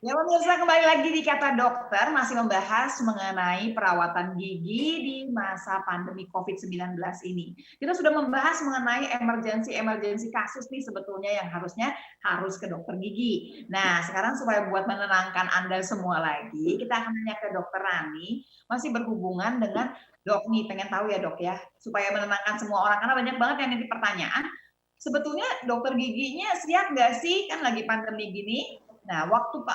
Ya pemirsa, kembali lagi di Kata Dokter, masih membahas mengenai perawatan gigi di masa pandemi COVID-19 ini. Kita sudah membahas mengenai emergensi kasus nih sebetulnya yang harus ke dokter gigi. Nah, sekarang supaya buat menenangkan Anda semua lagi, kita akan nanya ke dokter Rani, masih berhubungan dengan dok nih, pengen tahu ya dok ya, supaya menenangkan semua orang, karena banyak banget yang nanti pertanyaan, sebetulnya dokter giginya siap nggak sih, kan lagi pandemi gini. Nah, waktu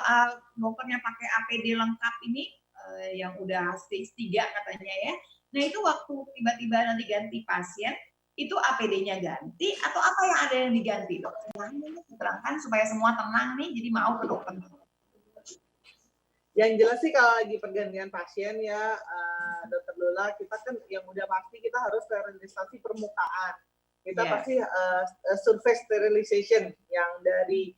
dokternya pakai APD lengkap ini, yang udah stage 3 katanya ya. Nah, itu waktu tiba-tiba nanti ganti pasien, itu APD-nya ganti atau apa yang ada yang diganti, dok? Terangkan supaya semua tenang nih, jadi mau ke dokter. Yang jelas sih kalau lagi pergantian pasien ya, Dokter Lula, kita kan yang udah pasti kita harus sterilisasi permukaan. Kita pasti surface sterilization yang dari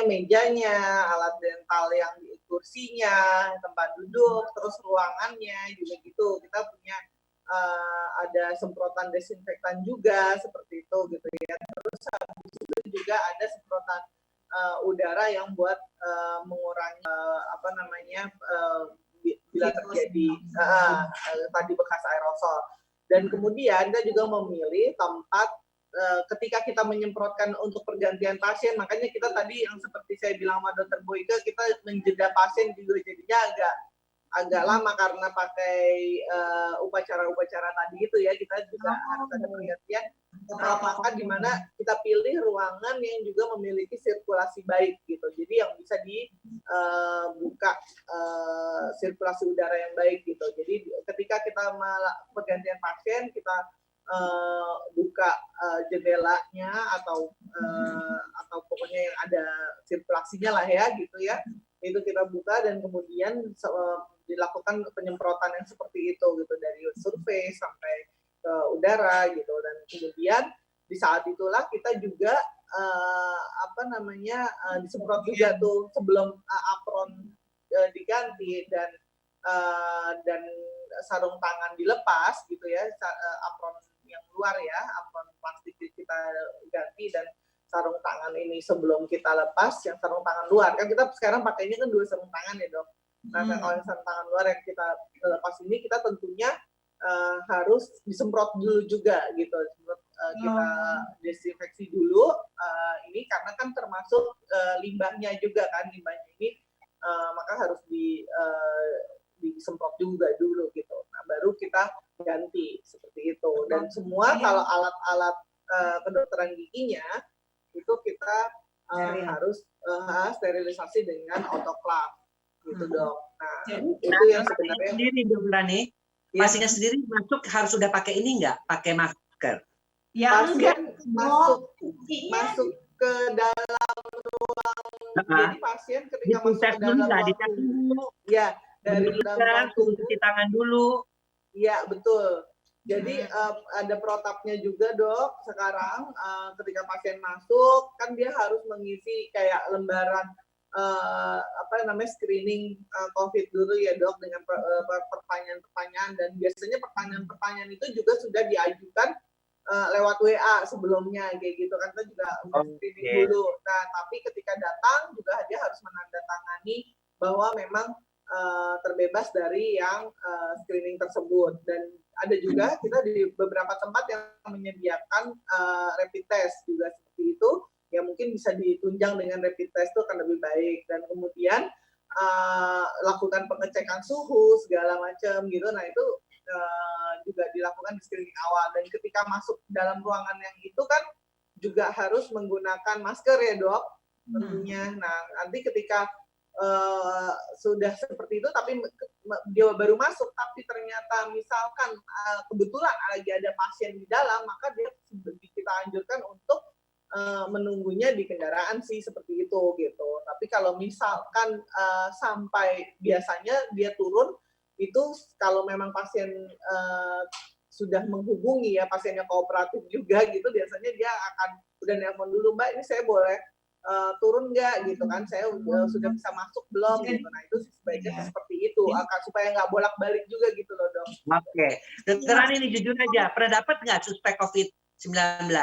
mejanya, alat dental yang di kursinya, tempat duduk, terus ruangannya juga gitu. Kita punya ada semprotan desinfektan juga seperti itu gitu ya. Terus habis itu juga ada semprotan udara yang buat mengurangi bila terjadi tadi bekas aerosol. Dan kemudian kita juga memilih tempat ketika kita menyemprotkan untuk pergantian pasien, makanya kita tadi yang seperti saya bilang sama Dokter Boyke, kita menjeda pasien juga jadinya agak lama karena pakai upacara-upacara tadi itu ya, kita juga harus ada pergantian. Maka di mana kita pilih ruangan yang juga memiliki sirkulasi baik gitu, jadi yang bisa dibuka sirkulasi udara yang baik gitu. Jadi ketika kita pergantian pasien, kita buka jendelanya atau pokoknya yang ada sirkulasinya lah ya gitu ya, itu kita buka dan kemudian dilakukan penyemprotan yang seperti itu gitu, dari surface sampai ke udara gitu. Dan kemudian di saat itulah kita juga disemprot juga tuh sebelum apron diganti dan sarung tangan dilepas gitu ya, apron yang luar ya, apron plastik kita ganti, dan sarung tangan ini sebelum kita lepas yang sarung tangan luar, kan kita sekarang pakainya kan 2 sarung tangan ya dok. Nah kalau yang sarung tangan luar yang kita lepas ini, kita tentunya harus disemprot dulu juga gitu, kita desinfeksi dulu ini karena kan termasuk limbahnya juga kan, limbahnya ini maka harus disemprot juga dulu gitu. Nah baru kita ganti seperti itu. Dan semua kalau alat-alat kedokteran giginya itu kita harus sterilisasi dengan autoclave gitu dok. Nah itu yang sebenarnya sendiri dok Rani, pasiennya sendiri masuk harus sudah pakai ini nggak, pakai masker? Ya pasien masuk ke dalam ruang, jadi pasien ketika masuk ke dalam ruang ya dari dalam cuci tangan dulu. Iya betul. Jadi ada protapnya juga dok. Sekarang ketika pasien masuk kan dia harus mengisi kayak lembaran screening COVID dulu ya dok, dengan pertanyaan-pertanyaan, dan biasanya pertanyaan-pertanyaan itu juga sudah diajukan lewat WA sebelumnya kayak gitu kan, kita juga screening dulu. Nah tapi ketika datang juga dia harus menandatangani bahwa memang terbebas dari yang screening tersebut. Dan ada juga kita di beberapa tempat yang menyediakan rapid test juga seperti itu, ya mungkin bisa ditunjang dengan rapid test itu akan lebih baik. Dan kemudian lakukan pengecekan suhu segala macam gitu. Nah itu juga dilakukan di screening awal. Dan ketika masuk dalam ruangan yang itu kan juga harus menggunakan masker ya dok tentunya. Nah nanti ketika sudah seperti itu tapi dia baru masuk, tapi ternyata misalkan kebetulan lagi ada pasien di dalam, maka kita anjurkan untuk menunggunya di kendaraan sih seperti itu gitu. Tapi kalau misalkan sampai biasanya dia turun itu, kalau memang pasien sudah menghubungi ya, pasiennya kooperatif juga gitu, biasanya dia akan udah nelpon dulu, Mbak ini saya boleh turun nggak gitu kan, saya sudah bisa masuk belum gitu. Nah itu sebaiknya seperti itu, supaya nggak bolak-balik juga gitu loh dok. Oke, Dokter Rani ini jujur aja, pernah dapat nggak suspek COVID-19?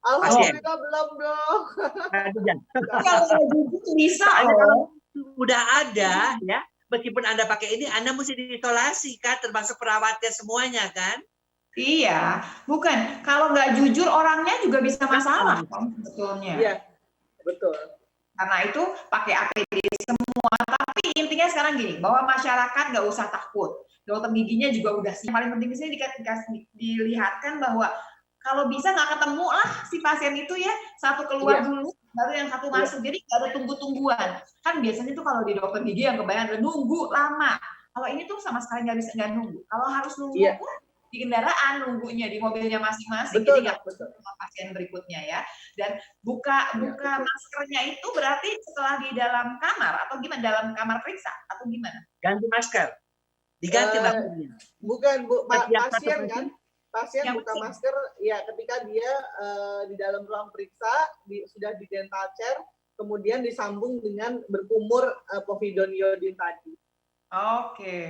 Alhamdulillah belum dok. Kalau nggak jujur bisa Soalnya loh. udah ada ya, meskipun Anda pakai ini, Anda mesti diisolasi kan, termasuk perawatnya semuanya kan. Iya, bukan. Kalau nggak jujur orangnya juga bisa masalah kan sebetulnya. Iya, betul. Karena itu pakai APD semua. Tapi intinya sekarang gini, bahwa masyarakat nggak usah takut. Dokter giginya juga udah sih. Paling penting di sini dilihatkan bahwa kalau bisa nggak ketemu lah si pasien itu ya, satu keluar dulu, baru yang satu masuk. Jadi nggak ada tunggu-tungguan. Kan biasanya tuh kalau di dokter gigi yang kebanyakan nunggu lama. Kalau ini tuh sama sekali nggak nunggu. Kalau harus nunggu pun di kendaraan nunggunya, di mobilnya masing-masing. Jadi nggak sama pasien berikutnya ya. Dan buka maskernya itu berarti setelah di dalam kamar atau gimana? Dalam kamar periksa atau gimana? Ganti masker. Diganti maskernya. Bukan, Bu, pasien kan? Pasien yang buka masker ya ketika dia di dalam ruang periksa sudah di dental chair, kemudian disambung dengan berkumur povidone iodine tadi. Oke.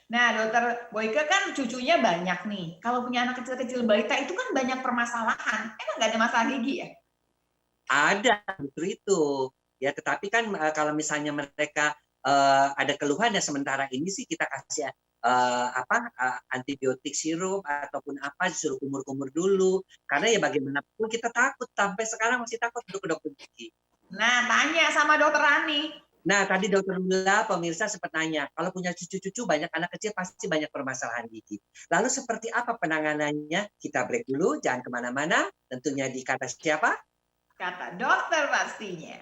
Nah, Dokter Boyke kan cucunya banyak nih. Kalau punya anak kecil-kecil balita itu kan banyak permasalahan. Emang nggak ada masalah gigi ya? Ada, justru itu. Ya, tetapi kan kalau misalnya mereka ada keluhan ya sementara ini sih kita kasih antibiotik sirup ataupun apa, disuruh kumur-kumur dulu. Karena ya bagaimanapun kita takut, sampai sekarang masih takut untuk ke dokter gigi. Nah, tanya sama Dokter Rani. Nah, tadi Dokter Lula, pemirsa sempat nanya, kalau punya cucu-cucu banyak anak kecil pasti banyak permasalahan gigi. Lalu seperti apa penanganannya? Kita break dulu, jangan kemana-mana. Tentunya di Kata Siapa? Kata dokter pastinya.